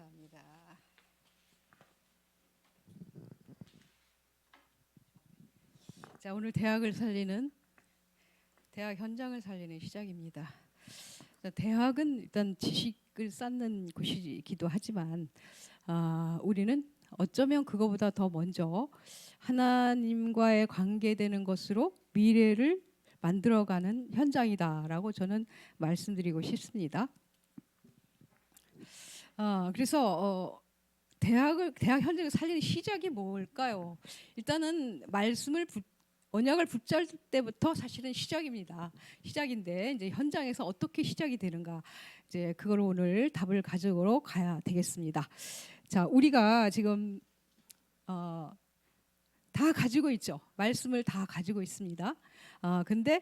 감사합니다. 자, 오늘 대학 현장을 살리는 시작입니다. 자, 대학은 일단 지식을 쌓는 곳이기도 하지만 우리는 어쩌면 그거보다 더 먼저 하나님과의 관계되는 것으로 미래를 만들어가는 현장이다라고 저는 말씀드리고 싶습니다. 그래서 대학 현장을 살리는 시작이 뭘까요? 일단은 언약을 붙잡을 때부터 사실은 시작입니다. 시작인데 이제 현장에서 어떻게 시작이 되는가, 이제 그걸 오늘 답을 가지고 가야 되겠습니다. 자, 우리가 지금 다 가지고 있죠. 말씀을 다 가지고 있습니다. 근데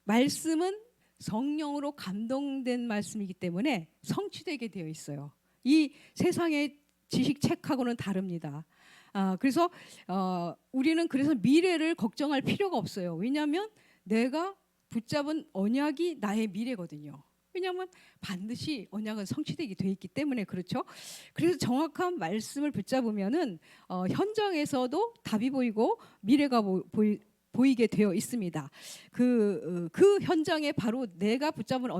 말씀은 성령으로 감동된 말씀이기 때문에 성취되게 되어 있어요. 이 세상의 지식책하고는 다릅니다. 그래서 우리는 그래서 미래를 걱정할 필요가 없어요. 왜냐하면 내가 붙잡은 언약이 나의 미래거든요. 왜냐하면 반드시 언약은 성취되게 돼 있기 때문에 그렇죠. 그래서 정확한 말씀을 붙잡으면은 현장에서도 답이 보이고 미래가 보이게 되어 있습니다. 그 현장에 바로 내가 붙잡은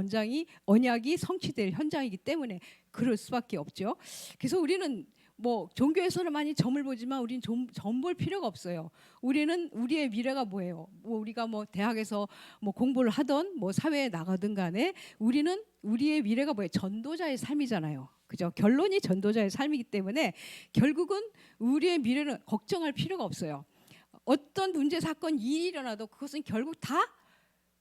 언약이 성취될 현장이기 때문에 그럴 수밖에 없죠. 그래서 우리는 뭐 종교에서는 많이 점을 보지만 우리는 점 볼 필요가 없어요. 우리는 우리의 미래가 뭐예요? 뭐 우리가 뭐 대학에서 뭐 공부를 하던 뭐 사회에 나가든 간에 우리는 우리의 미래가 뭐예요? 전도자의 삶이잖아요. 그죠? 결론이 전도자의 삶이기 때문에 결국은 우리의 미래는 걱정할 필요가 없어요. 어떤 문제 사건 일이 일어나도 그것은 결국 다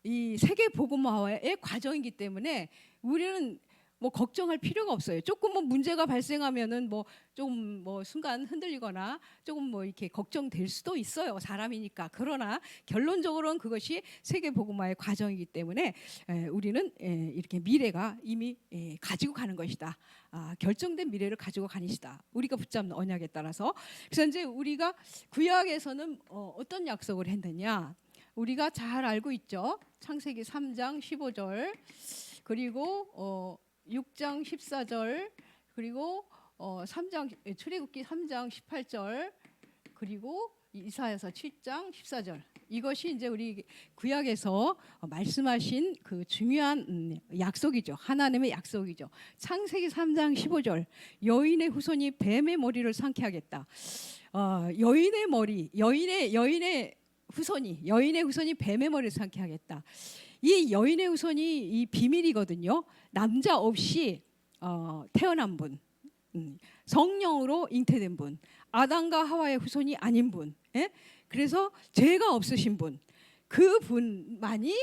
이 세계 복음화의 과정이기 때문에 우리는 뭐 걱정할 필요가 없어요. 조금 뭐 문제가 발생하면은 뭐 좀 뭐 순간 흔들리거나 조금 뭐 이렇게 걱정될 수도 있어요. 사람이니까. 그러나 결론적으로는 그것이 세계 복음화의 과정이기 때문에 우리는 이렇게 미래가 이미 가지고 가는 것이다. 결정된 미래를 가지고 가니시다. 우리가 붙잡는 언약에 따라서. 그래서 이제 우리가 구약에서는 어떤 약속을 했느냐? 우리가 잘 알고 있죠. 창세기 3장 15절 그리고 6장 14절 그리고 3장 출애굽기 3장 18절 그리고 이사야서 7장 14절 이것이 이제 우리 구약에서 말씀하신 그 중요한 약속이죠. 하나님의 약속이죠. 창세기 3장 15절 여인의 후손이 뱀의 머리를 상케 하겠다. 여인의 후손이 뱀의 머리를 상케 하겠다. 이 여인의 후손이 이 비밀이거든요. 남자 없이 태어난 분, 성령으로 잉태된 분, 아담과 하와의 후손이 아닌 분, 그래서 죄가 없으신 분, 그 분만이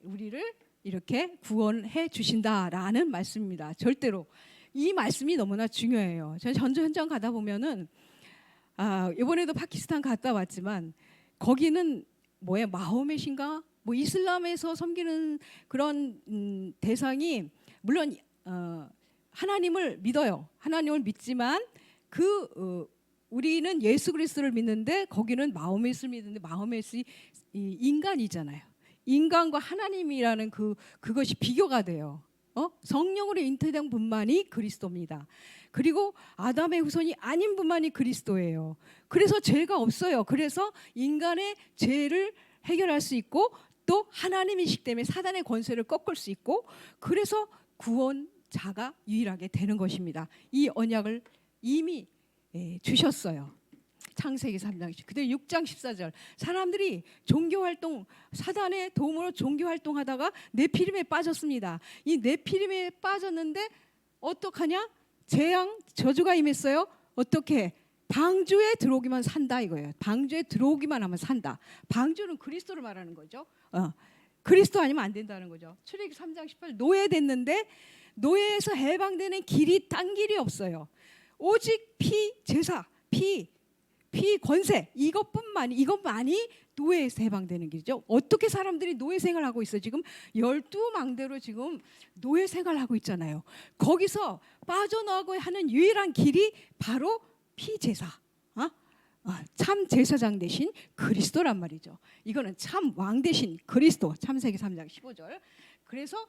우리를 이렇게 구원해 주신다라는 말씀입니다. 절대로 이 말씀이 너무나 중요해요. 저는 전도 현장 가다 보면은 이번에도 파키스탄 갔다 왔지만 거기는 뭐예요? 마호멧인가? 뭐 이슬람에서 섬기는 그런 대상이 물론 하나님을 믿어요. 하나님을 믿지만 우리는 예수 그리스도를 믿는데 거기는 마호멧을 믿는데 마호멧이 인간이잖아요. 인간과 하나님이라는 그것이 비교가 돼요. 성령으로 잉태된 분만이 그리스도입니다. 그리고 아담의 후손이 아닌 분만이 그리스도예요. 그래서 죄가 없어요. 그래서 인간의 죄를 해결할 수 있고 또 하나님이시기 때문에 사단의 권세를 꺾을 수 있고 그래서 구원자가 유일하게 되는 것입니다. 이 언약을 이미 주셨어요. 창세기 3장 그때 6장 14절 사람들이 종교활동 사단의 도움으로 종교활동하다가 네피림에 빠졌습니다. 이 네피림에 빠졌는데 어떡하냐? 재앙 저주가 임했어요. 어떻게? 방주에 들어오기만 산다 이거예요. 방주에 들어오기만 하면 산다. 방주는 그리스도를 말하는 거죠. 그리스도 아니면 안 된다는 거죠. 출애굽기 3장 18 노예됐는데 노예에서 해방되는 길이 딴 길이 없어요. 오직 제사, 권세 이것만이 노예에서 해방되는 길이죠. 어떻게 사람들이 노예 생활하고 있어요? 지금 12망대로 지금 노예 생활하고 있잖아요. 거기서 빠져나가고 하는 유일한 길이 바로 피제사, 참 제사장 대신 그리스도란 말이죠. 이거는 참 왕 대신 그리스도. 창세기 3장 15절. 그래서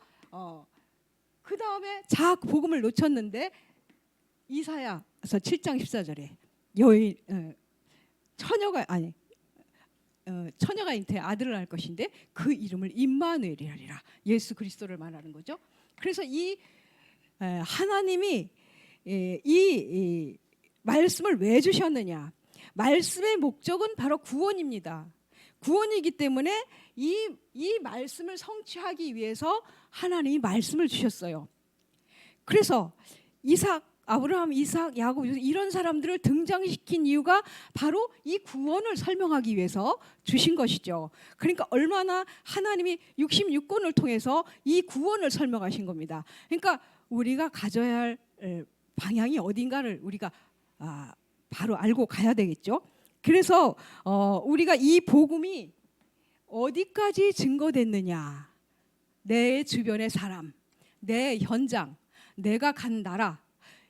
그 다음에 복음을 놓쳤는데 이사야서 7장 14절에 여인 처녀가 잉태해 아들을 낳을 것인데 그 이름을 임마누엘이라리라. 예수 그리스도를 말하는 거죠. 그래서 이 하나님이 이 말씀을 왜 주셨느냐? 말씀의 목적은 바로 구원입니다. 구원이기 때문에 이 말씀을 성취하기 위해서 하나님이 말씀을 주셨어요. 그래서 아브라함, 이삭, 야곱 이런 사람들을 등장시킨 이유가 바로 이 구원을 설명하기 위해서 주신 것이죠. 그러니까 얼마나 하나님이 66권을 통해서 이 구원을 설명하신 겁니다. 그러니까 우리가 가져야 할 방향이 어딘가를 우리가 바로 알고 가야 되겠죠. 그래서 우리가 이 복음이 어디까지 증거됐느냐, 내 주변의 사람, 내 현장, 내가 간 나라,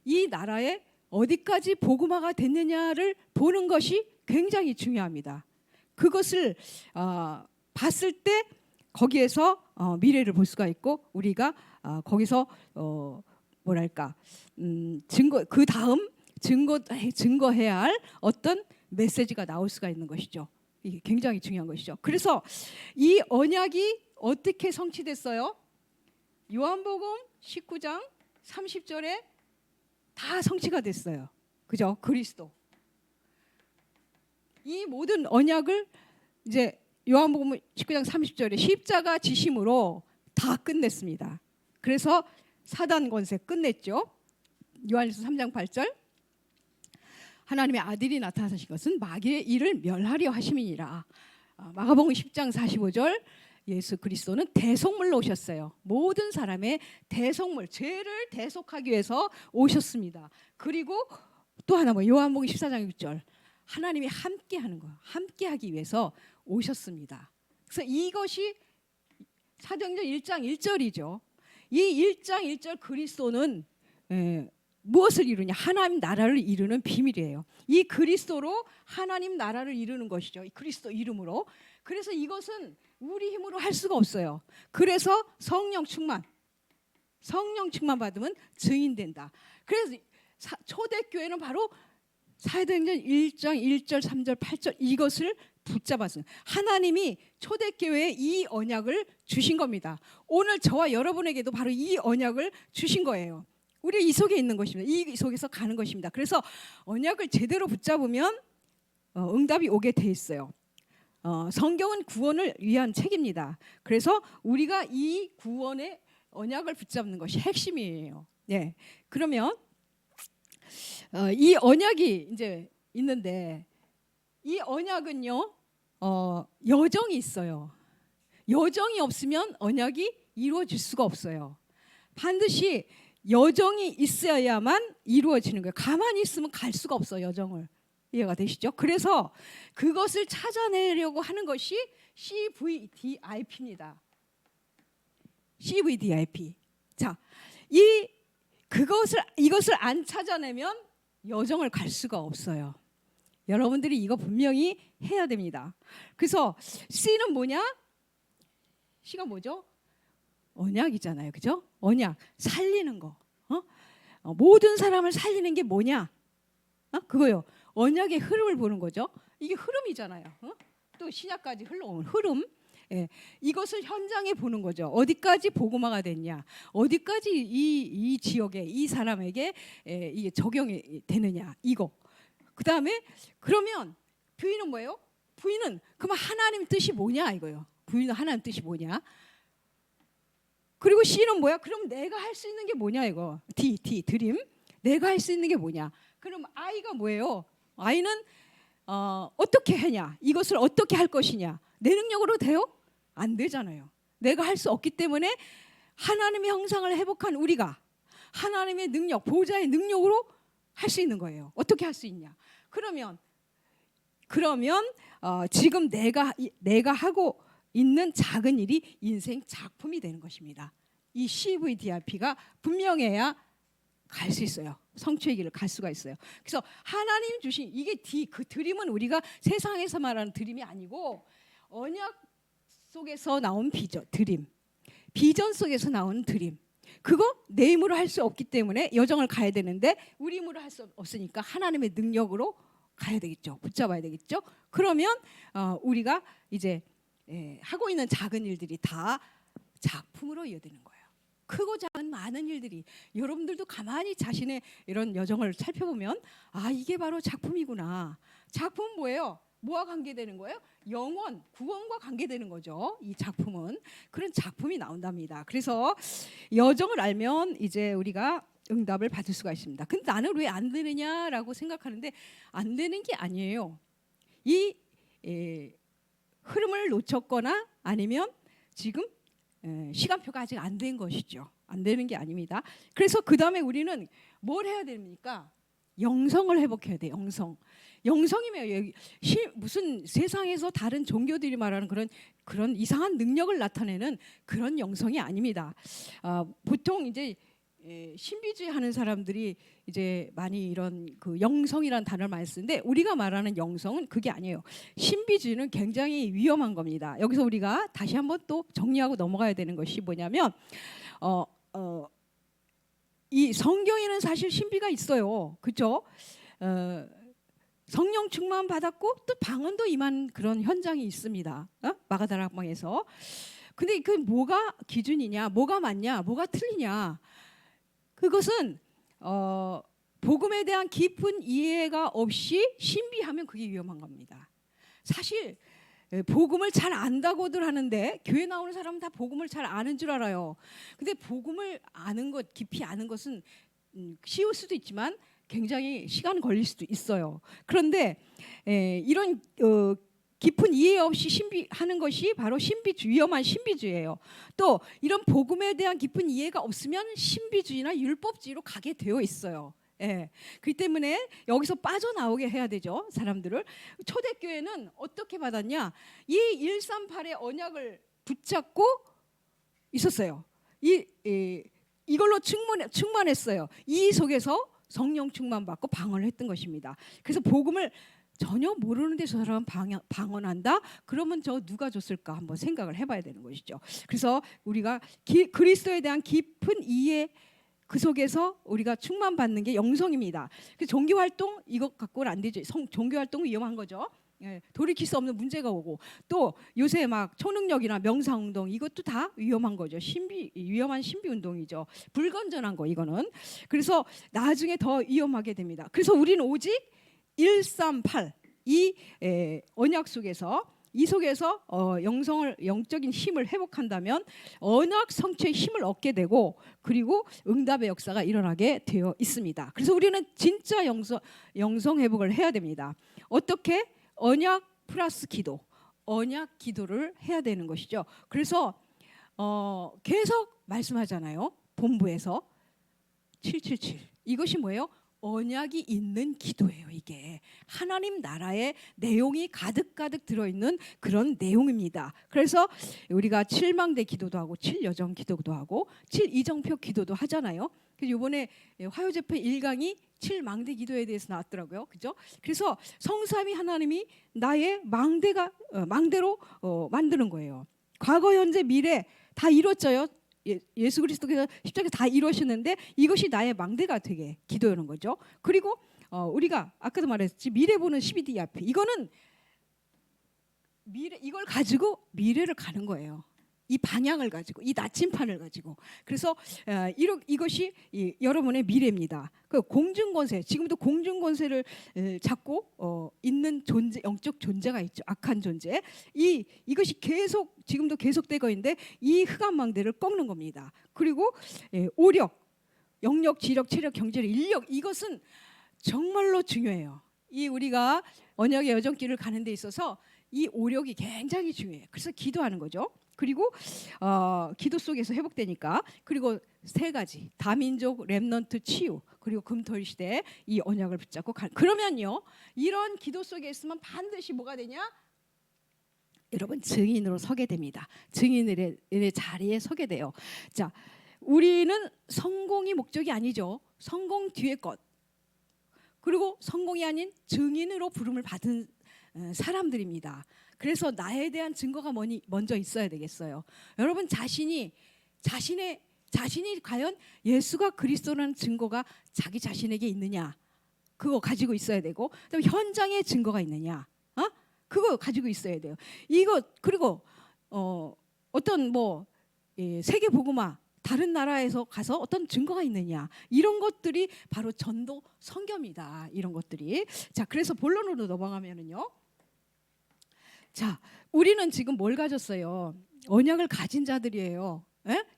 이 나라에 어디까지 복음화가 됐느냐를 보는 것이 굉장히 중요합니다. 그것을 봤을 때 거기에서 미래를 볼 수가 있고 우리가 거기서 그 다음 증거해야 할 어떤 메시지가 나올 수가 있는 것이죠. 이게 굉장히 중요한 것이죠. 그래서 이 언약이 어떻게 성취됐어요? 요한복음 19장 30절에 다 성취가 됐어요. 그죠? 그리스도. 이 모든 언약을 이제 요한복음 19장 30절에 십자가 지심으로 다 끝냈습니다. 그래서 사단 권세 끝냈죠. 요한일서 3장 8절 하나님의 아들이 나타나신 것은 마귀의 일을 멸하려 하심이니라. 마가복음 10장 45절 예수 그리스도는 대속물로 오셨어요. 모든 사람의 대속물, 죄를 대속하기 위해서 오셨습니다. 그리고 또 하나 요한복음 14장 6절 하나님이 함께하는 거, 함께하기 위해서 오셨습니다. 그래서 이것이 사도행전 1장 1절이죠. 이 1장 1절 그리스도는 무엇을 이루냐? 하나님 나라를 이루는 비밀이에요. 이 그리스도로 하나님 나라를 이루는 것이죠. 이 그리스도 이름으로. 그래서 이것은 우리 힘으로 할 수가 없어요. 그래서 성령 충만 받으면 증인 된다. 그래서 초대교회는 바로 사도행전 1장 1절 3절 8절 이것을 붙잡았습니다. 하나님이 초대교회에 이 언약을 주신 겁니다. 오늘 저와 여러분에게도 바로 이 언약을 주신 거예요. 우리 이 속에 있는 것입니다. 이 속에서 가는 것입니다. 그래서 언약을 제대로 붙잡으면 응답이 오게 돼 있어요. 성경은 구원을 위한 책입니다. 그래서 우리가 이 구원의 언약을 붙잡는 것이 핵심이에요. 네. 그러면 이 언약이 이제 있는데 이 언약은요 여정이 있어요. 여정이 없으면 언약이 이루어질 수가 없어요. 반드시 여정이 있어야만 이루어지는 거예요. 가만히 있으면 갈 수가 없어요. 여정을. 이해가 되시죠? 그래서 그것을 찾아내려고 하는 것이 CVDIP입니다. CVDIP. 자, 이것을 안 찾아내면 여정을 갈 수가 없어요. 여러분들이 이거 분명히 해야 됩니다. 그래서 C는 뭐냐? C가 뭐죠? 언약이잖아요. 그죠? 언약. 살리는 거. 모든 사람을 살리는 게 뭐냐? 그거요. 언약의 흐름을 보는 거죠. 이게 흐름이잖아요. 또 신약까지 흘러온 흐름. 예, 이것을 현장에 보는 거죠. 어디까지 복음화가 됐냐, 어디까지 이 지역에 이 사람에게 이게 적용이 되느냐 이거. 그 다음에 그러면 부인은 뭐예요? 부인은 그러면 하나님 뜻이 뭐냐 이거요. 부인은 하나님 뜻이 뭐냐. 그리고 C는 뭐야? 그럼 내가 할 수 있는 게 뭐냐 이거. D 드림. 내가 할 수 있는 게 뭐냐. 그럼 I가 뭐예요? I는 어떻게 하냐. 이것을 어떻게 할 것이냐. 내 능력으로 돼요? 안 되잖아요. 내가 할 수 없기 때문에 하나님의 형상을 회복한 우리가 하나님의 능력, 보호자의 능력으로 할 수 있는 거예요. 어떻게 할 수 있냐? 그러면 지금 내가 하고 있는 작은 일이 인생 작품이 되는 것입니다. 이 CVDIP가 분명해야 갈 수 있어요. 성취의 길을 갈 수가 있어요. 그래서 하나님 주신 이게 그 드림은 우리가 세상에서 말하는 드림이 아니고 언약 속에서 나온 드림, 비전 속에서 나온 드림. 그거 내 힘으로 할 수 없기 때문에 여정을 가야 되는데 우리 힘으로 할 수 없으니까 하나님의 능력으로 가야 되겠죠. 붙잡아야 되겠죠. 그러면 우리가 이제 하고 있는 작은 일들이 다 작품으로 이어지는 거예요. 크고 작은 많은 일들이 여러분들도 가만히 자신의 이런 여정을 살펴보면 이게 바로 작품이구나. 작품은 뭐예요? 뭐와 관계되는 거예요? 영원, 구원과 관계되는 거죠. 이 작품은 그런 작품이 나온답니다. 그래서 여정을 알면 이제 우리가 응답을 받을 수가 있습니다. 근데 나는 왜 안 되느냐라고 생각하는데 안 되는 게 아니에요. 이 흐름을 놓쳤거나 아니면 지금 시간표가 아직 안 된 것이죠. 안 되는 게 아닙니다. 그래서 그 다음에 우리는 뭘 해야 됩니까? 영성을 회복해야 돼. 영성이면 무슨 세상에서 다른 종교들이 말하는 그런 이상한 능력을 나타내는 그런 영성이 아닙니다. 보통 이제 신비주의 하는 사람들이 이제 많이 이런 그 영성이라는 단어를 많이 쓰는데 우리가 말하는 영성은 그게 아니에요. 신비주의는 굉장히 위험한 겁니다. 여기서 우리가 다시 한번 또 정리하고 넘어가야 되는 것이 뭐냐면 이 성경에는 사실 신비가 있어요. 그렇죠? 성령 충만 받았고 또 방언도 임한 그런 현장이 있습니다. 마가다락방에서. 근데 그 뭐가 기준이냐, 뭐가 맞냐, 뭐가 틀리냐? 그것은 복음에 대한 깊은 이해가 없이 신비하면 그게 위험한 겁니다. 사실 복음을 잘 안다고들 하는데 교회 나오는 사람은 다 복음을 잘 아는 줄 알아요. 근데 복음을 아는 것, 깊이 아는 것은 쉬울 수도 있지만 굉장히 시간 걸릴 수도 있어요. 그런데 이런 깊은 이해 없이 신비하는 것이 바로 위험한 신비주의예요. 또 이런 복음에 대한 깊은 이해가 없으면 신비주의나 율법주의로 가게 되어 있어요. 그렇기 때문에 여기서 빠져나오게 해야 되죠. 사람들을. 초대교회는 어떻게 받았냐? 이 138의 언약을 붙잡고 있었어요. 이걸로 충만했어요. 이 속에서 성령 충만받고 방언을 했던 것입니다. 그래서 복음을 전혀 모르는데 저 사람은 방언한다? 그러면 저 누가 줬을까 한번 생각을 해봐야 되는 것이죠. 그래서 우리가 그리스도에 대한 깊은 이해 그 속에서 우리가 충만받는 게 영성입니다. 종교활동 이것 갖고는 안 되죠. 종교활동은 위험한 거죠. 돌이킬 수 없는 문제가 오고 또 요새 막 초능력이나 명상운동 이것도 다 위험한 거죠. 위험한 신비운동이죠. 불건전한 거 이거는. 그래서 나중에 더 위험하게 됩니다. 그래서 우리는 오직 138 이 언약 속에서 이 속에서 영적인 힘을 회복한다면 언약 성취의 힘을 얻게 되고 그리고 응답의 역사가 일어나게 되어 있습니다. 그래서 우리는 진짜 영성 회복을 해야 됩니다. 어떻게? 언약 플러스 기도, 언약 기도를 해야 되는 것이죠. 그래서 계속 말씀하잖아요. 본부에서 777 이것이 뭐예요? 언약이 있는 기도예요. 이게 하나님 나라의 내용이 가득가득 들어있는 그런 내용입니다. 그래서 우리가 7망대 기도도 하고 7여정 기도도 하고 7이정표 기도도 하잖아요. 그래서 이번에 화요제편 1강이 7망대 기도에 대해서 나왔더라고요. 그죠? 그래서 성삼위 하나님이 나의 망대로 만드는 거예요. 과거, 현재, 미래 다 이뤘어요. 예수 그리스도께서 십자가에서 다 이루셨는데 이것이 나의 망대가 되게 기도하는 거죠. 그리고 우리가 아까도 말했지 미래 보는 12D 앞에 이거는 이걸 가지고 미래를 가는 거예요. 이 방향을 가지고 이 나침판을 가지고 그래서 이것이 여러분의 미래입니다. 그 공중권세 지금도 공중권세를 잡고 있는 존재 영적 존재가 있죠. 악한 존재 이것이 지금도 계속되고 있는데 이 흑암망대를 꺾는 겁니다. 그리고 오력 영력 지력 체력 경제력 인력 이것은 정말로 중요해요. 이 우리가 언약의 여정길을 가는 데 있어서 이 오력이 굉장히 중요해요. 그래서 기도하는 거죠. 그리고 기도 속에서 회복되니까 그리고 세 가지 다민족 렘넌트 치유 그리고 금토일 시대에 이 언약을 붙잡고 그러면요 이런 기도 속에 있으면 반드시 뭐가 되냐? 여러분 증인으로 서게 됩니다. 증인의 자리에 서게 돼요. 자, 우리는 성공이 목적이 아니죠. 성공 뒤의 것. 그리고 성공이 아닌 증인으로 부름을 받은 사람들입니다. 그래서 나에 대한 증거가 먼저 있어야 되겠어요. 여러분 자신의 자신이 과연 예수가 그리스도라는 증거가 자기 자신에게 있느냐, 그거 가지고 있어야 되고, 그다음에 현장에 증거가 있느냐, 그거 가지고 있어야 돼요. 이거 그리고 어떤 뭐 세계 복음화, 다른 나라에서 가서 어떤 증거가 있느냐, 이런 것들이 바로 전도 선교입니다. 이런 것들이. 자, 그래서 본론으로 넘어가면은요. 자, 우리는 지금 뭘 가졌어요? 언약을 가진 자들이에요.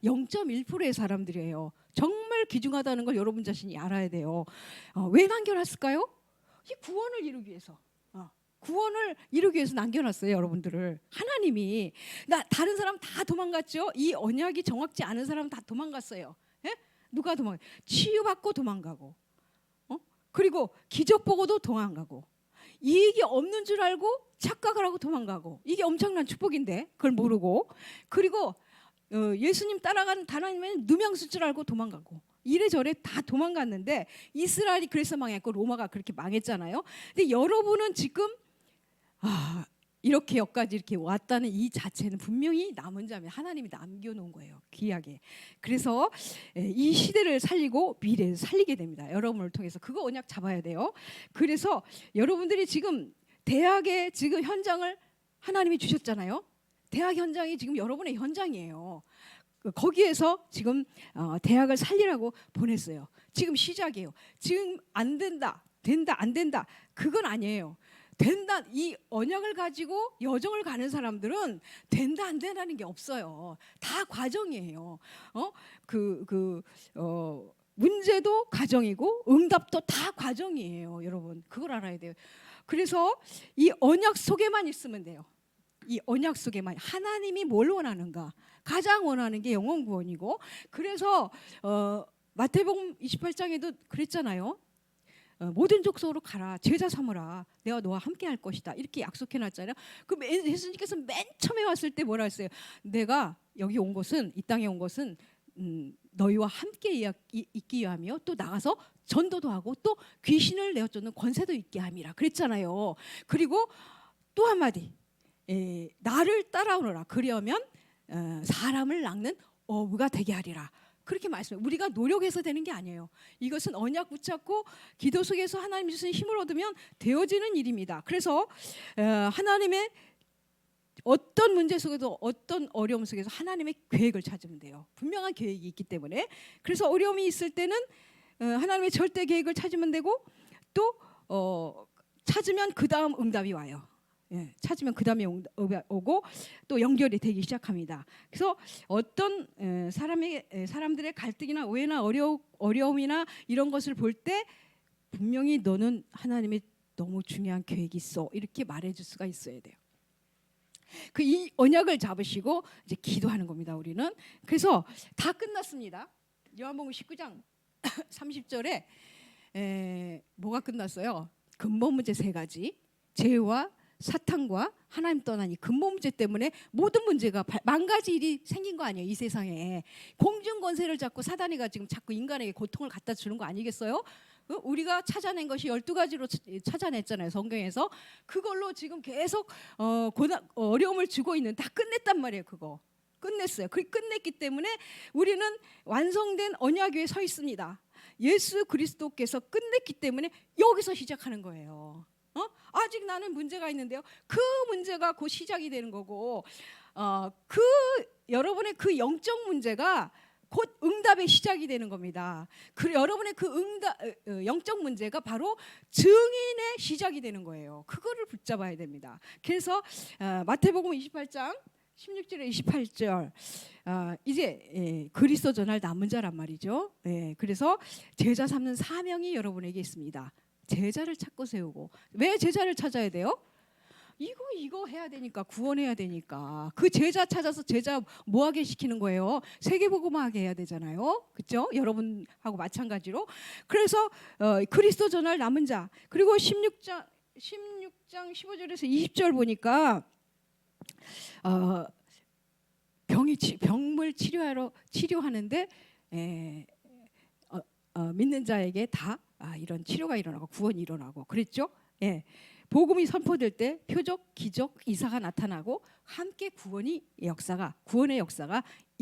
0.1%의 사람들이에요. 정말 귀중하다는 걸 여러분 자신이 알아야 돼요. 왜 남겨놨을까요? 이 구원을 이루기 위해서. 구원을 이루기 위해서 남겨놨어요, 여러분들을. 하나님이. 다른 사람 다 도망갔죠. 이 언약이 정확지 않은 사람 다 도망갔어요. 누가 도망가요? 치유받고 도망가고, 그리고 기적 보고도 도망가고, 이익이 없는 줄 알고 착각을 하고 도망가고, 이게 엄청난 축복인데 그걸 모르고, 그리고 예수님 따라가는 하나님은 누명쓸 줄 알고 도망가고, 이래저래 다 도망갔는데 이스라엘이 그래서 망했고 로마가 그렇게 망했잖아요. 근데 여러분은 지금 이렇게 여기까지 이렇게 왔다는 이 자체는 분명히 남은 자면 하나님이 남겨놓은 거예요, 귀하게. 그래서 이 시대를 살리고 미래를 살리게 됩니다. 여러분을 통해서 그거 언약 잡아야 돼요. 그래서 여러분들이 지금 대학의 지금 현장을 하나님이 주셨잖아요. 대학 현장이 지금 여러분의 현장이에요. 거기에서 지금 대학을 살리라고 보냈어요. 지금 시작이에요. 지금 안 된다, 된다, 안 된다, 그건 아니에요. 된다, 이 언약을 가지고 여정을 가는 사람들은 된다 안 된다는 게 없어요. 다 과정이에요. 문제도 과정이고 응답도 다 과정이에요. 여러분 그걸 알아야 돼요. 그래서 이 언약 속에만 있으면 돼요. 이 언약 속에만. 하나님이 뭘 원하는가? 가장 원하는 게 영혼 구원이고, 그래서 마태복음 28장에도 그랬잖아요. 모든 족속으로 가라, 제자 삼으라, 내가 너와 함께 할 것이다, 이렇게 약속해놨잖아요. 그 예수님께서 맨 처음에 왔을 때 뭐라 했어요? 내가 여기 온 것은, 이 땅에 온 것은 너희와 함께 있기 위함이요, 또 나가서 전도도 하고 또 귀신을 내어 쫓는 권세도 있게 함이라 그랬잖아요. 그리고 또 한마디, 나를 따라오너라, 그러면 사람을 낚는 어부가 되게 하리라, 그렇게 말씀해요. 우리가 노력해서 되는 게 아니에요. 이것은 언약 붙잡고 기도 속에서 하나님 주신 힘을 얻으면 되어지는 일입니다. 그래서 하나님의 어떤 문제 속에도, 어떤 어려움 속에서 하나님의 계획을 찾으면 돼요. 분명한 계획이 있기 때문에. 그래서 어려움이 있을 때는 하나님의 절대 계획을 찾으면 되고, 또 찾으면 그 다음 응답이 와요. 찾으면 그 다음에 오고 또 연결이 되기 시작합니다. 그래서 어떤 사람들의 갈등이나 오해나 어려움이나 이런 것을 볼 때 분명히 너는 하나님의 너무 중요한 계획이 있어, 이렇게 말해줄 수가 있어야 돼요. 이 언약을 잡으시고 이제 기도하는 겁니다, 우리는. 그래서 다 끝났습니다. 요한복음 19장 30절에 뭐가 끝났어요? 근본 문제 3가지. 죄와 사탄과 하나님 떠난 이 근본 문제 때문에 모든 문제가 망가지 일이 생긴 거 아니에요, 이 세상에. 공중 권세를 잡고 사단이가 지금 자꾸 인간에게 고통을 갖다 주는 거 아니겠어요? 우리가 찾아낸 것이 12가지로 찾아냈잖아요, 성경에서. 그걸로 지금 계속 어려움을 주고 있는, 다 끝냈단 말이에요. 그거 끝냈어요. 끝냈기 때문에 우리는 완성된 언약 위에 서 있습니다. 예수 그리스도께서 끝냈기 때문에 여기서 시작하는 거예요. 아직 나는 문제가 있는데요, 그 문제가 곧 시작이 되는 거고, 여러분의 그 영적 문제가 곧 응답의 시작이 되는 겁니다. 여러분의 그 영적 문제가 바로 증인의 시작이 되는 거예요. 그거를 붙잡아야 됩니다. 그래서 마태복음 28장 16절에 28절, 이제 그리스도 전할 남은 자란 말이죠. 그래서 제자 삼는 사명이 여러분에게 있습니다. 제자를 찾고 세우고. 왜 제자를 찾아야 돼요? 이거 해야 되니까, 구원해야 되니까. 그 제자 찾아서 제자 뭐하게 시키는 거예요? 세계복음화하게 해야 되잖아요, 그렇죠? 여러분하고 마찬가지로. 그래서 그리스도 전할 남은 자. 그리고 16장 15절에서 20절 보니까 병을 치료하는데 믿는 자에게 다 이런 치료가 일어나고 구원이 일어나고 그랬죠. 복음이 선포될 때 표적, 기적, 이사가 나타나고 함께 구원의 역사가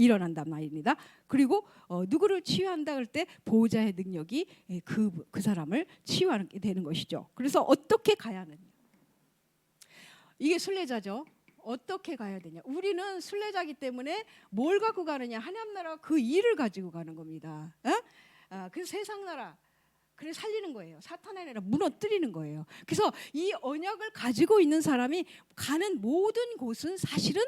일어난단 말입니다. 그리고 누구를 치유한다 할 때 보호자의 능력이 그 사람을 치유하게 되는 것이죠. 그래서 어떻게 가야 하느냐? 이게 순례자죠. 어떻게 가야 되냐? 우리는 순례자기 때문에 뭘 갖고 가느냐? 하나님 나라 그 일을 가지고 가는 겁니다. 그래서 세상 나라 그래서 살리는 거예요. 사탄의 나라 무너뜨리는 거예요. 그래서 이 언약을 가지고 있는 사람이 가는 모든 곳은 사실은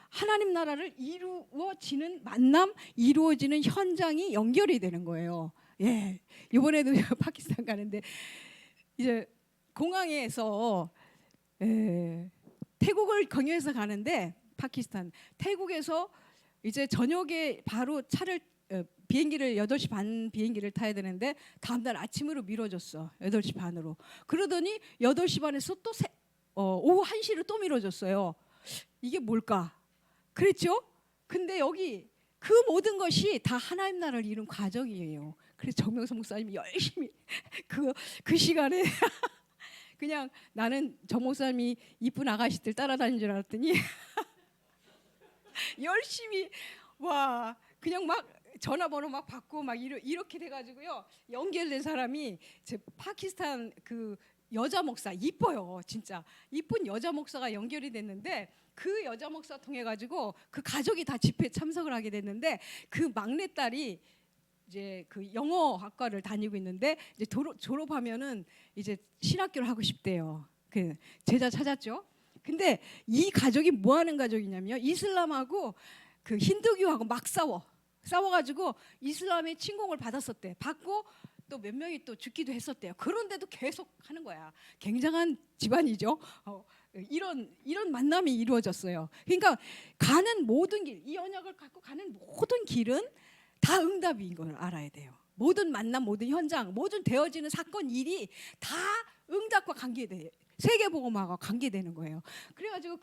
하나님 나라를 이루어지는 만남, 이루어지는 현장이 연결이 되는 거예요. 예, 이번에도 파키스탄 가는데 이제 공항에서 태국을 경유해서 가는데 파키스탄 태국에서 이제 저녁에 바로 비행기를 8시 반 비행기를 타야 되는데 다음날 아침으로 미뤄졌어. 8시 반으로. 그러더니 8시 반에서 또 오후 1시로 또 미뤄졌어요. 이게 뭘까? 그랬죠? 근데 여기 그 모든 것이 다 하나님 나라를 이룬 과정이에요. 그래서 정명선 목사님이 열심히 그 시간에 그냥 나는 정 목사님이 이쁜 아가씨들 따라다니는 줄 알았더니 열심히 와 그냥 막 전화번호 막 받고 막 이렇게 돼가지고요. 연결된 사람이 제 파키스탄 그 여자 목사 이뻐요. 진짜 이쁜 여자 목사가 연결이 됐는데 그 여자 목사 통해 가지고 그 가족이 다 집회에 참석을 하게 됐는데 그 막내딸이 이제 그 영어 학과를 다니고 있는데 이제 졸업하면은 이제 신학교를 하고 싶대요. 그 제자 찾았죠. 근데 이 가족이 뭐 하는 가족이냐면요. 이슬람하고 그 힌두교하고 막 싸워가지고 이슬람의 침공을 받았었대. 받고 또 몇 명이 또 죽기도 했었대요. 그런데도 계속 하는 거야. 굉장한 집안이죠. 이런 만남이 이루어졌어요. 그러니까 가는 모든 길, 이 언약을 갖고 가는 모든 길은 다 응답인 걸 알아야 돼요. 모든 만남, 모든 현장, 모든 되어지는 사건, 일이 다 응답과 관계돼. 세계복음화가 관계되는 거예요. 그래가지고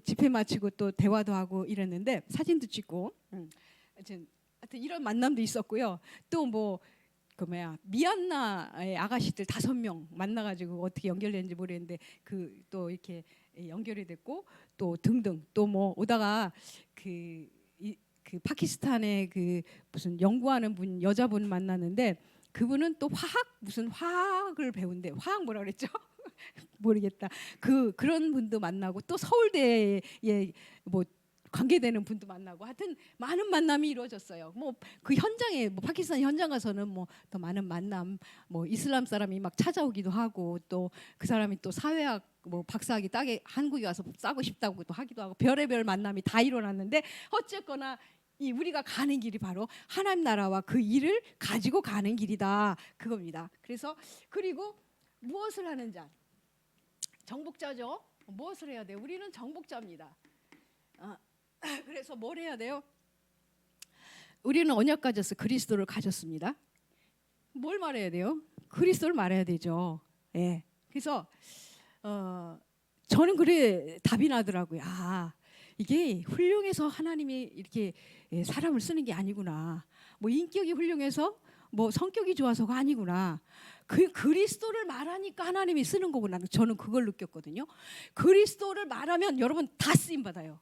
집회 마치고 또 대화도 하고 이랬는데 사진도 찍고 하여튼 이런 만남도 있었고요. 또 미얀마의 아가씨들 5명 만나가지고 어떻게 연결되는지 모르겠는데 또 이렇게 연결이 됐고 또 등등 또 오다가 그 파키스탄의 그 무슨 연구하는 여자분 만났는데 그분은 또 무슨 화학을 배운대. 화학 뭐라 그랬죠? 모르겠다. 그런 분도 만나고 또 서울대에 관계되는 분도 만나고 하여튼 많은 만남이 이루어졌어요. 그 현장에 파키스탄 현장 가서는 더 많은 만남, 이슬람 사람이 막 찾아오기도 하고 또 그 사람이 또 사회학 박사학위 따게 한국에 와서 따고 싶다고 또 하기도 하고 별의별 만남이 다 일어났는데 어쨌거나 우리가 가는 길이 바로 하나님 나라와 그 일을 가지고 가는 길이다 그겁니다. 그리고 무엇을 하는 자? 정복자죠. 무엇을 해야 돼요? 우리는 정복자입니다. 그래서 뭘 해야 돼요? 우리는 언약 가졌어. 그리스도를 가졌습니다. 뭘 말해야 돼요? 그리스도를 말해야 되죠. 예. 그래서 저는 답이 나더라고요. 이게 훌륭해서 하나님이 이렇게 사람을 쓰는 게 아니구나. 인격이 훌륭해서 성격이 좋아서가 아니구나. 그리스도를 말하니까 하나님이 쓰는 거구나. 저는 그걸 느꼈거든요. 그리스도를 말하면 여러분 다 쓰임 받아요.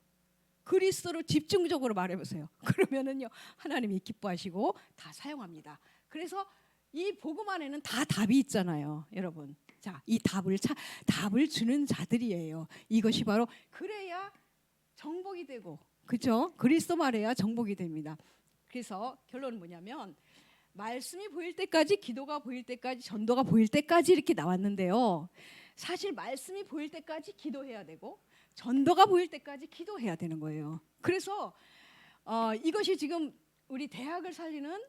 그리스도를 집중적으로 말해보세요. 그러면은요 하나님이 기뻐하시고 다 사용합니다. 그래서 이 복음 안에는 다 답이 있잖아요, 여러분. 자, 이 답을 주는 자들이에요. 이것이 바로 그래야 정복이 되고, 그렇죠? 그리스도 말해야 정복이 됩니다. 그래서 결론은 뭐냐면 말씀이 보일 때까지, 기도가 보일 때까지, 전도가 보일 때까지 이렇게 나왔는데요. 사실 말씀이 보일 때까지 기도해야 되고 전도가 보일 때까지 기도해야 되는 거예요. 그래서 이것이 지금 우리 대학을 살리는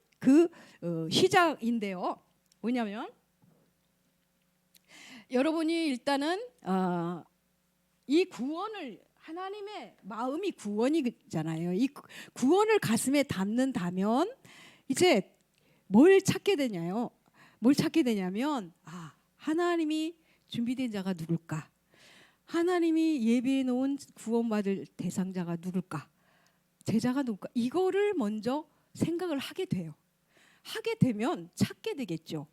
시작인데요. 뭐냐면 여러분이 일단은 이 구원을 하나님의 마음이 구원이잖아요. 이 구원을 가슴에 담는다면 이제 뭘 찾게 되냐요? 뭘 찾게 되냐면 하나님이 준비된 자가 누굴까? 하나님이 예비해 놓은 구원받을 대상자가 누굴까? 제자가 누굴까? 이거를 먼저 생각을 하게 돼요. 하게 되면 찾게 되겠죠.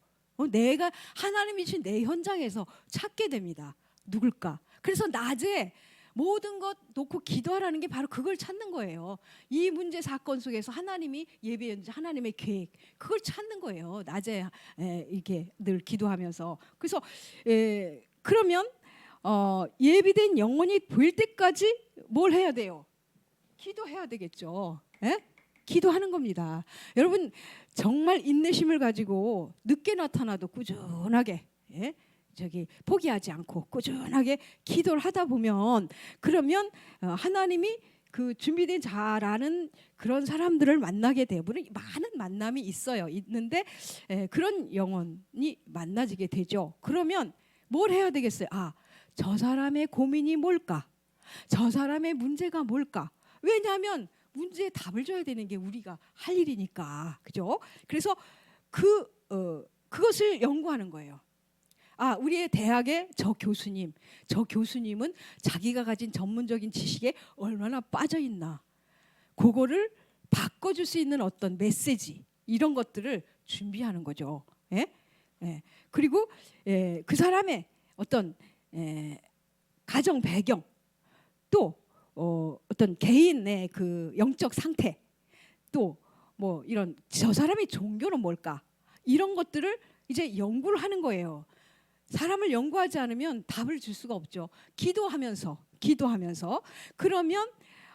내가 하나님이 주신 내 현장에서 찾게 됩니다. 누굴까? 그래서 낮에 모든 것 놓고 기도하라는 게 바로 그걸 찾는 거예요. 이 문제 사건 속에서 하나님이 예비연지 하나님의 계획 그걸 찾는 거예요. 낮에 이렇게 늘 기도하면서. 그래서 그러면 예비된 영혼이 보일 때까지 뭘 해야 돼요? 기도해야 되겠죠. 기도하는 겁니다. 여러분 정말 인내심을 가지고 늦게 나타나도 꾸준하게 포기하지 않고 꾸준하게 기도를 하다 보면 그러면 하나님이 그 준비된 자라는 그런 사람들을 만나게 되면 많은 만남이 있는데 그런 영혼이 만나지게 되죠. 그러면 뭘 해야 되겠어요? 저 사람의 고민이 뭘까? 저 사람의 문제가 뭘까? 왜냐하면 문제에 답을 줘야 되는 게 우리가 할 일이니까, 그죠? 그래서 그것을 연구하는 거예요. 우리의 대학의 저 교수님은 자기가 가진 전문적인 지식에 얼마나 빠져 있나, 그거를 바꿔줄 수 있는 어떤 메시지 이런 것들을 준비하는 거죠. 그리고 그 사람의 어떤 가정 배경, 또 어떤 개인의 그 영적 상태, 또 뭐 이런 저 사람의 종교는 뭘까, 이런 것들을 이제 연구를 하는 거예요. 사람을 연구하지 않으면 답을 줄 수가 없죠. 기도하면서 그러면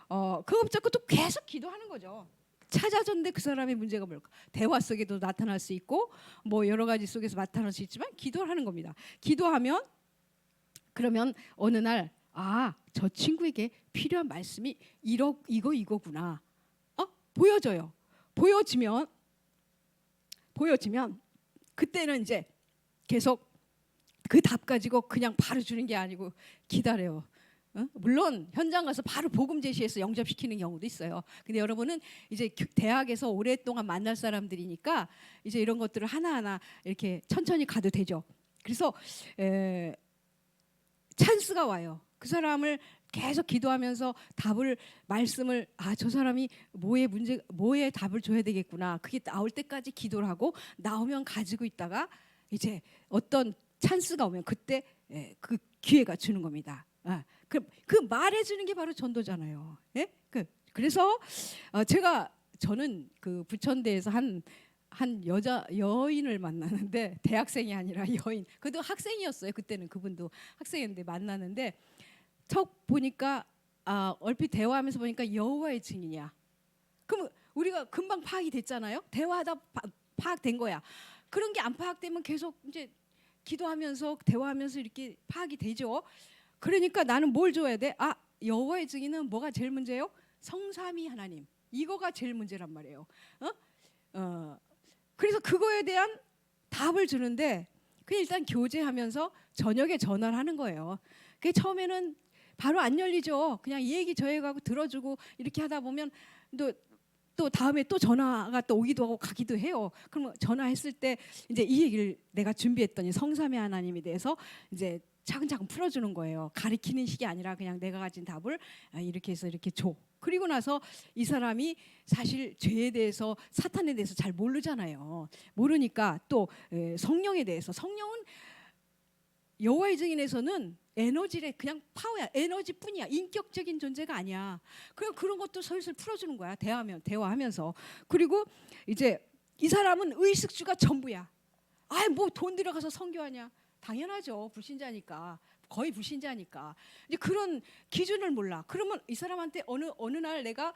그거 붙잡고 또 계속 기도하는 거죠. 찾아줬는데 그 사람의 문제가 뭘까? 대화 속에도 나타날 수 있고 뭐 여러 가지 속에서 나타날 수 있지만 기도를 하는 겁니다. 기도하면 그러면 어느 날 저 친구에게 필요한 말씀이 이거구나. 보여져요. 보여지면 그때는 이제 계속 그 답 가지고 그냥 바로 주는 게 아니고 기다려요. 물론 현장 가서 바로 복음 제시해서 영접시키는 경우도 있어요. 근데 여러분은 이제 대학에서 오랫동안 만날 사람들이니까 이제 이런 것들을 하나하나 이렇게 천천히 가도 되죠. 그래서 찬스가 와요. 그 사람을 계속 기도하면서 말씀을 저 사람이 뭐에 답을 줘야 되겠구나. 그게 나올 때까지 기도를 하고 나오면 가지고 있다가 이제 어떤 찬스가 오면 그때 그 기회가 주는 겁니다. 그 말해주는 게 바로 전도잖아요. 그래서 저는 그 부천대에서 한 여인을 만나는데, 대학생이 아니라 여인. 그도 학생이었어요. 그때는 그분도 학생인데 만나는데 척 보니까 얼핏 대화하면서 보니까 여호와의 증인이야. 그럼 우리가 금방 파악이 됐잖아요. 대화하다 파악된 거야. 그런 게 안 파악되면 계속 이제 기도하면서 대화하면서 이렇게 파악이 되죠. 그러니까 나는 뭘 줘야 돼? 여호와의 증인은 뭐가 제일 문제예요? 성삼위 하나님. 이거가 제일 문제란 말이에요. 그래서 그거에 대한 답을 주는데 그냥 일단 교제하면서 저녁에 전화를 하는 거예요. 그게 처음에는 바로 안 열리죠. 그냥 이 얘기 저 얘기하고 들어주고 이렇게 하다 보면 또 다음에 또 전화가 또 오기도 하고 가기도 해요. 그럼 전화했을 때 이제 이 얘기를 내가 준비했더니 성삼위 하나님에 대해서 이제 차근차근 풀어주는 거예요. 가리키는 식이 아니라 그냥 내가 가진 답을 이렇게 해서 이렇게 줘. 그리고 나서 이 사람이 사실 죄에 대해서, 사탄에 대해서 잘 모르잖아요. 모르니까 또 성령에 대해서, 성령은 여호와의 증인에서는 에너지래, 그냥 파워야, 에너지뿐이야. 인격적인 존재가 아니야. 그런 것도 슬슬 풀어주는 거야. 대화하면서. 그리고 이제 이 사람은 의식주가 전부야. 뭐 돈 들여가서 선교하냐? 당연하죠. 불신자니까. 거의 불신자니까. 이제 그런 기준을 몰라. 그러면 이 사람한테 어느 날 내가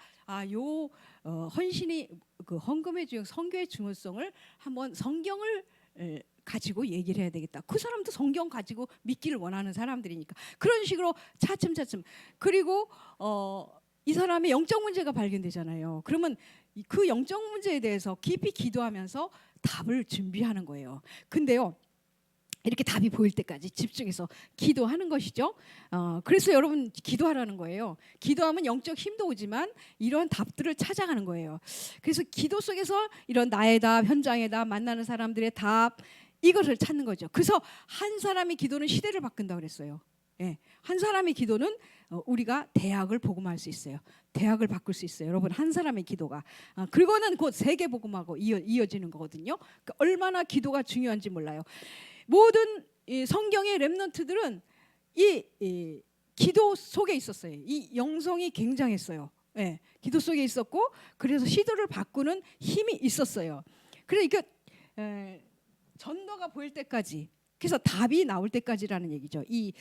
헌신이 그 헌금의 중요, 선교의 중요성을 한번 성경을 가지고 얘기를 해야 되겠다. 그 사람도 성경 가지고 믿기를 원하는 사람들이니까. 그런 식으로 차츰. 그리고 이 사람의 영적 문제가 발견되잖아요. 그러면 그 영적 문제에 대해서 깊이 기도하면서 답을 준비하는 거예요. 근데요, 이렇게 답이 보일 때까지 집중해서 기도하는 것이죠. 그래서 여러분 기도하라는 거예요. 기도하면 영적 힘도 오지만 이런 답들을 찾아가는 거예요. 그래서 기도 속에서 이런 나의 답, 현장의 답, 만나는 사람들의 답, 이것을 찾는 거죠. 그래서 한 사람의 기도는 시대를 바꾼다 그랬어요. 한 사람의 기도는 우리가 대학을 복음할 수 있어요. 대학을 바꿀 수 있어요. 여러분, 한 사람의 기도가. 그거는 곧 세계 복음하고 이어지는 거거든요. 그러니까 얼마나 기도가 중요한지 몰라요. 모든 이 성경의 렘넌트들은 이 기도 속에 있었어요. 이 영성이 굉장했어요. 예, 기도 속에 있었고 그래서 시도를 바꾸는 힘이 있었어요. 그러니까 전도가 보일 때까지, 그래서 답이 나올 때까지라는 얘기죠. 이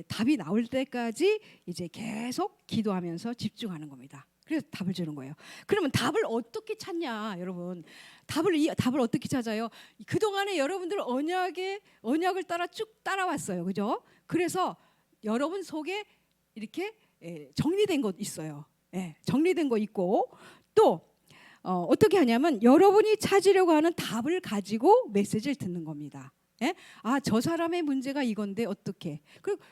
답이 나올 때까지 이제 계속 기도하면서 집중하는 겁니다. 그래서 답을 주는 거예요. 그러면 답을 어떻게 찾냐, 여러분? 답을 어떻게 찾아요? 그 동안에 여러분들 언약을 따라 쭉 따라왔어요, 그죠? 그래서 여러분 속에 이렇게 정리된 것 있어요. 정리된 거 있고 또 어떻게 하냐면 여러분이 찾으려고 하는 답을 가지고 메시지를 듣는 겁니다. 아, 저 사람의 문제가 이건데 어떻게?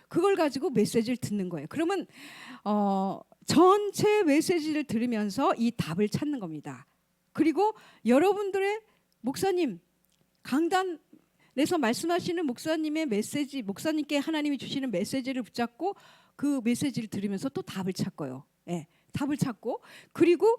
그걸 가지고 메시지를 듣는 거예요. 그러면 전체 메시지를 들으면서 이 답을 찾는 겁니다. 그리고 여러분들의 목사님, 강단에서 말씀하시는 목사님의 메시지, 목사님께 하나님이 주시는 메시지를 붙잡고 그 메시지를 들으면서 또 답을 찾고요. 답을 찾고 그리고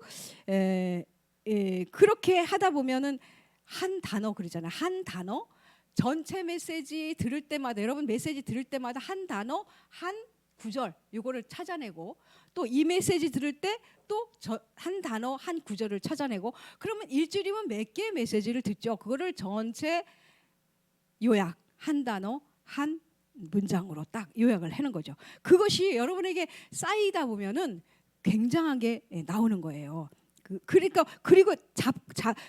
그렇게 하다 보면은 한 단어 그러잖아요. 한 단어 전체 메시지 들을 때마다, 여러분 메시지 들을 때마다 한 단어 한 구절 요거를 찾아내고 또 이 메시지 들을 때 또 한 단어 한 구절을 찾아내고, 그러면 일주일이면 몇 개의 메시지를 듣죠. 그거를 전체 요약 한 단어 한 문장으로 딱 요약을 하는 거죠. 그것이 여러분에게 쌓이다 보면은 굉장하게 나오는 거예요. 그러니까 그리고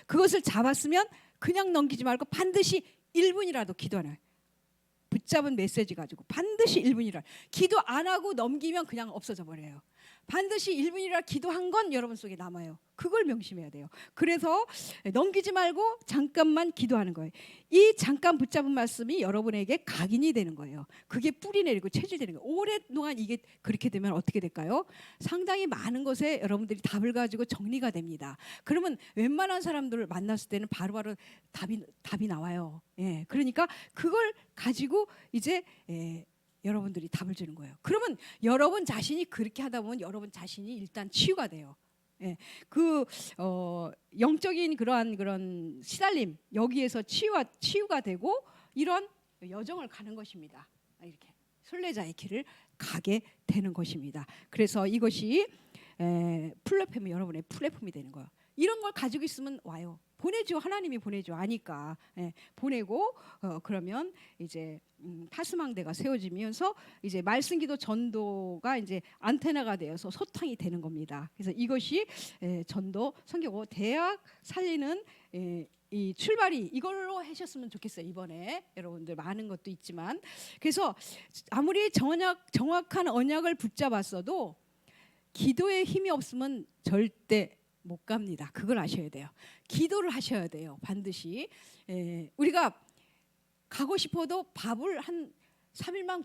그것을 잡았으면 그냥 넘기지 말고 반드시 1분이라도 기도하는, 붙잡은 메시지 가지고 반드시 1분이라, 기도 안 하고 넘기면 그냥 없어져 버려요. 반드시 1분이라 기도한 건 여러분 속에 남아요. 그걸 명심해야 돼요. 그래서 넘기지 말고 잠깐만 기도하는 거예요. 이 잠깐 붙잡은 말씀이 여러분에게 각인이 되는 거예요. 그게 뿌리 내리고 체질되는 거예요. 오랫동안 이게 그렇게 되면 어떻게 될까요? 상당히 많은 것에 여러분들이 답을 가지고 정리가 됩니다. 그러면 웬만한 사람들을 만났을 때는 바로바로 답이 나와요. 그러니까 그걸 가지고 이제 여러분들이 답을 주는 거예요. 그러면 여러분 자신이 그렇게 하다 보면 여러분 자신이 일단 치유가 돼요. 영적인 그런 시달림, 여기에서 치유가 되고 이런 여정을 가는 것입니다. 이렇게 순례자의 길을 가게 되는 것입니다. 그래서 이것이 플랫폼이 여러분의 플랫폼이 되는 거예요. 이런 걸 가지고 있으면 와요. 보내죠. 하나님이 보내죠. 아니까 보내고 그러면 이제 파수망대가 세워지면서 이제 말씀기도 전도가 이제 안테나가 되어서 소탕이 되는 겁니다. 그래서 이것이 전도 선교고 대학 살리는 이 출발이 이걸로 하셨으면 좋겠어요. 이번에 여러분들 많은 것도 있지만, 그래서 아무리 정확한 언약을 붙잡았어도 기도의 힘이 없으면 절대 못 갑니다. 그걸 아셔야 돼요. 기도를 하셔야 돼요. 반드시. 우리가 가고 싶어도 밥을 한 3일만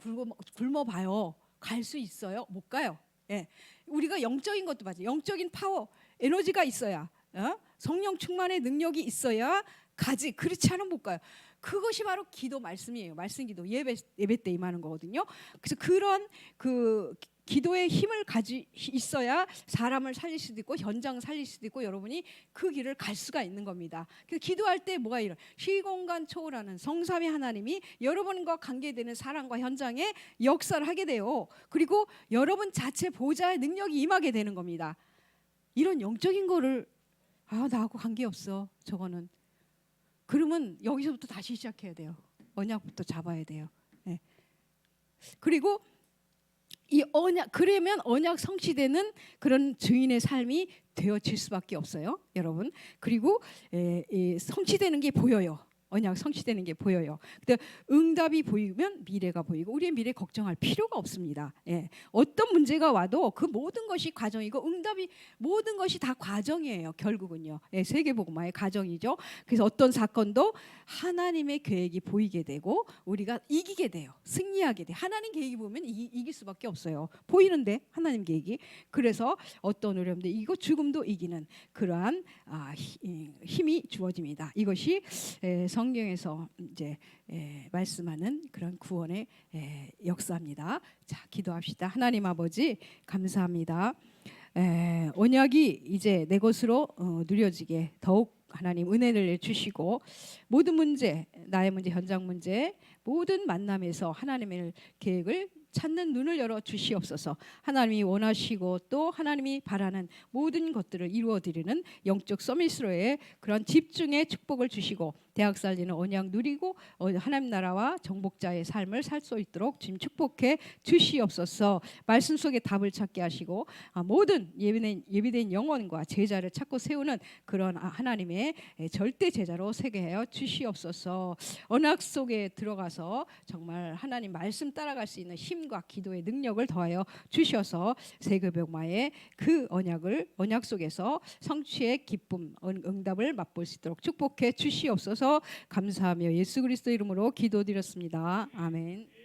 굶어봐요. 갈 수 있어요? 못 가요. 우리가 영적인 것도 맞아요. 영적인 파워, 에너지가 있어야, 성령 충만의 능력이 있어야 가지. 그렇지 않으면 못 가요. 그것이 바로 기도 말씀이에요. 말씀기도 예배 때 임하는 거거든요. 그래서 그런 기도의 힘을 있어야 사람을 살릴 수도 있고 현장을 살릴 수도 있고 여러분이 그 길을 갈 수가 있는 겁니다. 그래서 기도할 때 뭐가 이런 시공간 초월하는 성삼위 하나님이 여러분과 관계되는 사람과 현장에 역사를 하게 돼요. 그리고 여러분 자체 보좌의 능력이 임하게 되는 겁니다. 이런 영적인 거를 나하고 관계없어 저거는, 그러면 여기서부터 다시 시작해야 돼요. 언약부터 잡아야 돼요. 그리고 이 그러면 언약 성취되는 그런 주인의 삶이 되어질 수밖에 없어요, 여러분. 그리고 성취되는 게 보여요. 언약 성취되는 게 보여요. 근데 응답이 보이면 미래가 보이고 우리의 미래 걱정할 필요가 없습니다. 어떤 문제가 와도 그 모든 것이 과정이고 응답이 모든 것이 다 과정이에요. 결국은요. 세계복음화의 과정이죠. 그래서 어떤 사건도 하나님의 계획이 보이게 되고 우리가 이기게 돼요. 승리하게 돼요. 하나님 계획이 보면 이길 수밖에 없어요. 보이는데 하나님 계획이. 그래서 어떤 어려움도 이기고 죽음도 이기는 그러한 힘이 주어집니다. 이것이 성경에서 이제 말씀하는 그런 구원의 역사입니다. 자, 기도합시다. 하나님 아버지 감사합니다. 언약이 이제 내 것으로 누려지게 더욱 하나님 은혜를 주시고 모든 문제, 나의 문제, 현장 문제, 모든 만남에서 하나님의 계획을 찾는 눈을 열어 주시옵소서. 하나님이 원하시고 또 하나님이 바라는 모든 것들을 이루어 드리는 영적 서밋으로의 그런 집중의 축복을 주시고 대학 살리는 언약 누리고 하나님 나라와 정복자의 삶을 살 수 있도록 주님 축복해 주시옵소서. 말씀 속에 답을 찾게 하시고 모든 예비된 영혼과 제자를 찾고 세우는 그런 하나님의 절대 제자로 세게 하여 주시옵소서. 언약 속에 들어가서 정말 하나님 말씀 따라갈 수 있는 힘과 기도의 능력을 더하여 주셔서 세계복마의 그 언약 속에서 성취의 기쁨 응답을 맛볼 수 있도록 축복해 주시옵소서. 감사하며 예수 그리스도 이름으로 기도드렸습니다. 아멘.